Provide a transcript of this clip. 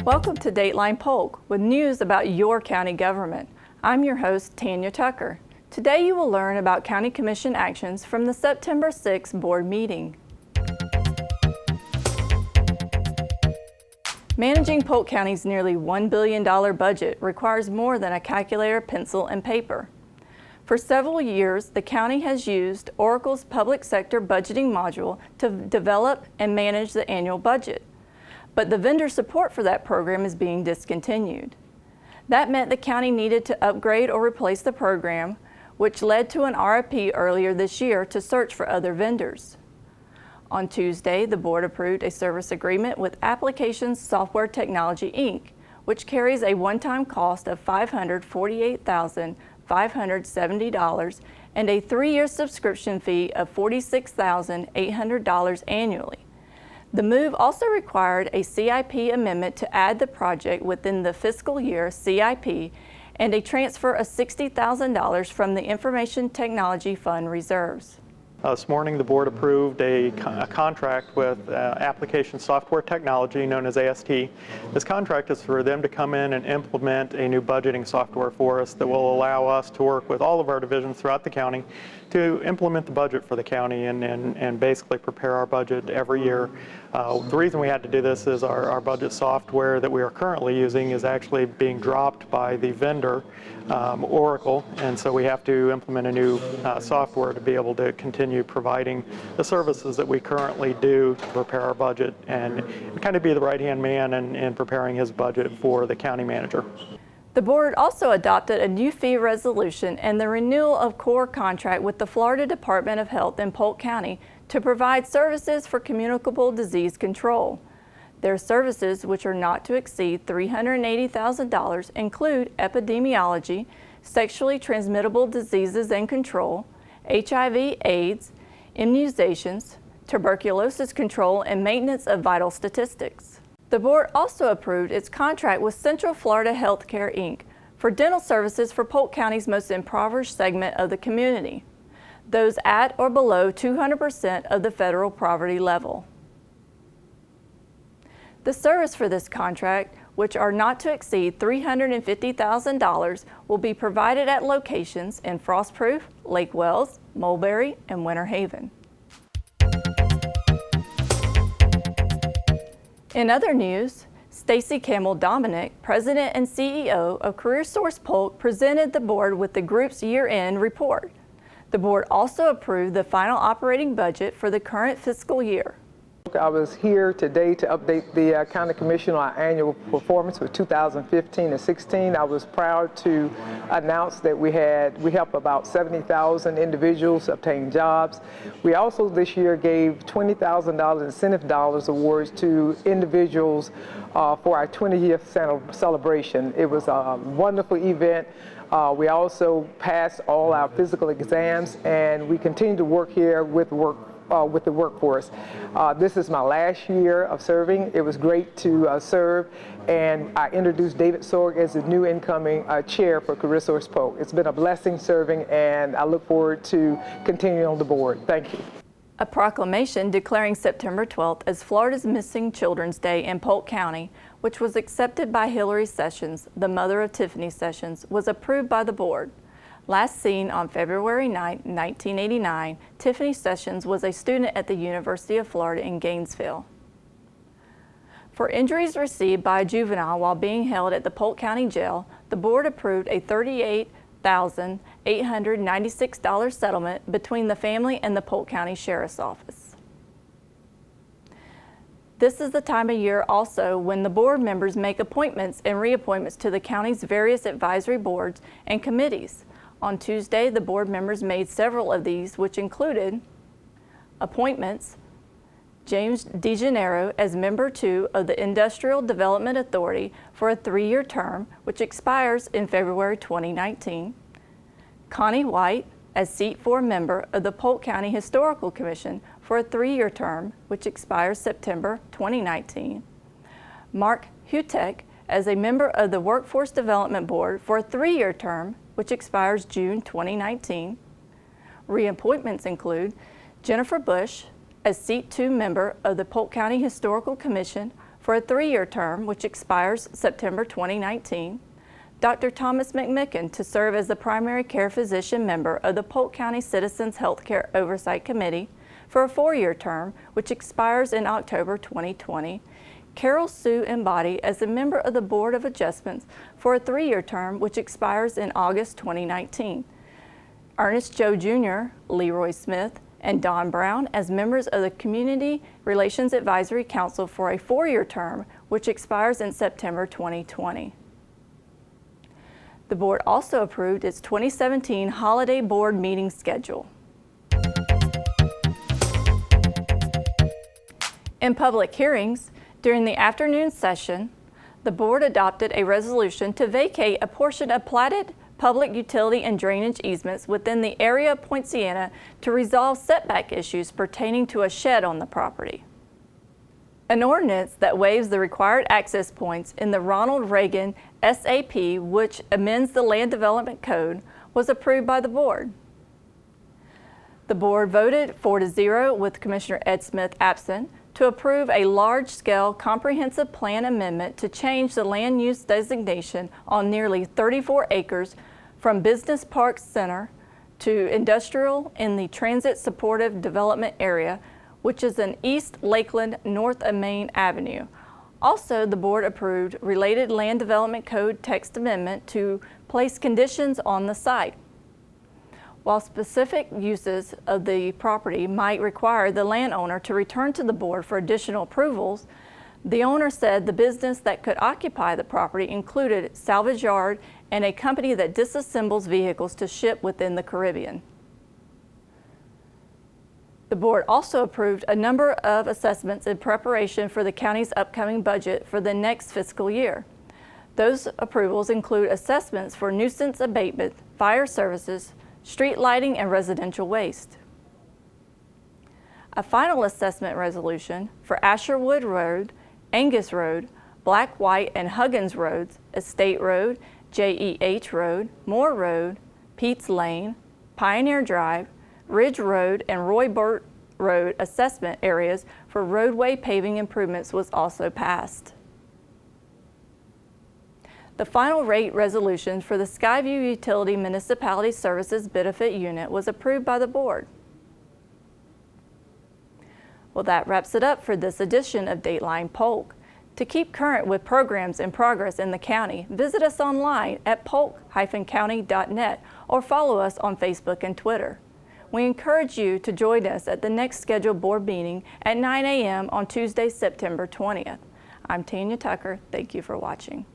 Welcome to Dateline Polk with news about your county government. I'm your host, Tanya Tucker. Today you will learn about County Commission actions from the September 6 board meeting. Managing Polk County's nearly $1 billion budget requires more than a calculator, pencil, and paper. For several years, the county has used Oracle's public sector budgeting module to develop and manage the annual budget. But the vendor support for that program is being discontinued. That meant the county needed to upgrade or replace the program, which led to an RFP earlier this year to search for other vendors. On Tuesday, the board approved a service agreement with Applications Software Technology, Inc., which carries a one-time cost of $548,570 and a 3-year subscription fee of $46,800 annually. The move also required a CIP amendment to add the project within the fiscal year CIP and a transfer of $60,000 from the Information Technology Fund reserves. This morning, the board approved a contract with Application Software Technology, known as AST. This contract is for them to come in and implement a new budgeting software for us that will allow us to work with all of our divisions throughout the county to implement the budget for the county and basically prepare our budget every year. The reason we had to do this is our budget software that we are currently using is actually being dropped by the vendor, Oracle, and so we have to implement a new software to be able to continue providing the services that we currently do to prepare our budget and kind of be the right-hand man in preparing his budget for the county manager. The board also adopted a new fee resolution and the renewal of core contract with the Florida Department of Health in Polk County to provide services for communicable disease control. Their services, which are not to exceed $380,000, include epidemiology, sexually transmittable diseases and control, HIV/AIDS, immunizations, tuberculosis control, and maintenance of vital statistics. The board also approved its contract with Central Florida Healthcare, Inc. for dental services for Polk County's most impoverished segment of the community, those at or below 200% of the federal poverty level. The service for this contract, which are not to exceed $350,000, will be provided at locations in Frostproof, Lake Wells, Mulberry, and Winter Haven. In other news, Stacy Campbell-Dominic, President and CEO of CareerSource Polk, presented the board with the group's year-end report. The board also approved the final operating budget for the current fiscal year. I was here today to update the County Commission on our annual performance for 2015 and 16. I was proud to announce that we helped about 70,000 individuals obtain jobs. We also this year gave $20,000 incentive dollars awards to individuals for our 20th celebration. It was a wonderful event. We also passed all our physical exams, and we continue to work here with the workforce. This is my last year of serving. It was great to serve, and I introduced David Sorg as the new incoming chair for CareerSource Polk. It's been a blessing serving, and I look forward to continuing on the board. Thank you. A proclamation declaring September 12th as Florida's Missing Children's Day in Polk County, which was accepted by Hillary Sessions, the mother of Tiffany Sessions, was approved by the board. Last seen on February 9, 1989, Tiffany Sessions was a student at the University of Florida in Gainesville. For injuries received by a juvenile while being held at the Polk County Jail, the board approved a $38,896 settlement between the family and the Polk County Sheriff's Office. This is the time of year also when the board members make appointments and reappointments to the county's various advisory boards and committees. On Tuesday, the board members made several of these, which included appointments: James DeGennaro as Member 2 of the Industrial Development Authority for a 3-year term, which expires in February 2019. Connie White as Seat 4 member of the Polk County Historical Commission for a 3-year term, which expires September 2019. Mark Hutek as a member of the Workforce Development Board for a 3-year term, which expires June 2019. Reappointments include Jennifer Bush as Seat 2 member of the Polk County Historical Commission for a 3-year term, which expires September 2019. Dr. Thomas McMicken to serve as the primary care physician member of the Polk County Citizens Healthcare Oversight Committee for a 4-year term, which expires in October 2020. Carol Sue Embody as a member of the Board of Adjustments for a 3-year term, which expires in August 2019. Ernest Joe Jr., Leroy Smith, and Don Brown as members of the Community Relations Advisory Council for a 4-year term, which expires in September 2020. The board also approved its 2017 holiday board meeting schedule. In public hearings, during the afternoon session, the board adopted a resolution to vacate a portion of platted public utility and drainage easements within the area of Poinciana to resolve setback issues pertaining to a shed on the property. An ordinance that waives the required access points in the Ronald Reagan SAP, which amends the Land Development Code, was approved by the board. The board voted 4-0 with Commissioner Ed Smith absent to approve a large-scale comprehensive plan amendment to change the land use designation on nearly 34 acres from Business Park Center to industrial in the Transit Supportive Development Area, which is in East Lakeland, north of Main Avenue. Also, the board approved related Land Development Code text amendment to place conditions on the site. While specific uses of the property might require the landowner to return to the board for additional approvals, the owner said the business that could occupy the property included salvage yard and a company that disassembles vehicles to ship within the Caribbean. The board also approved a number of assessments in preparation for the county's upcoming budget for the next fiscal year. Those approvals include assessments for nuisance abatement, fire services, street lighting, and residential waste. A final assessment resolution for Asherwood Road, Angus Road, Black, White, and Huggins Roads, Estate Road, JEH Road, Moore Road, Pete's Lane, Pioneer Drive, Ridge Road, and Roy Burt Road assessment areas for roadway paving improvements was also passed. The final rate resolution for the Skyview Utility Municipality Services Benefit Unit was approved by the board. Well, that wraps it up for this edition of Dateline Polk. To keep current with programs in progress in the county, visit us online at polk-county.net or follow us on Facebook and Twitter. We encourage you to join us at the next scheduled board meeting at 9 a.m. on Tuesday, September 20th. I'm Tanya Tucker. Thank you for watching.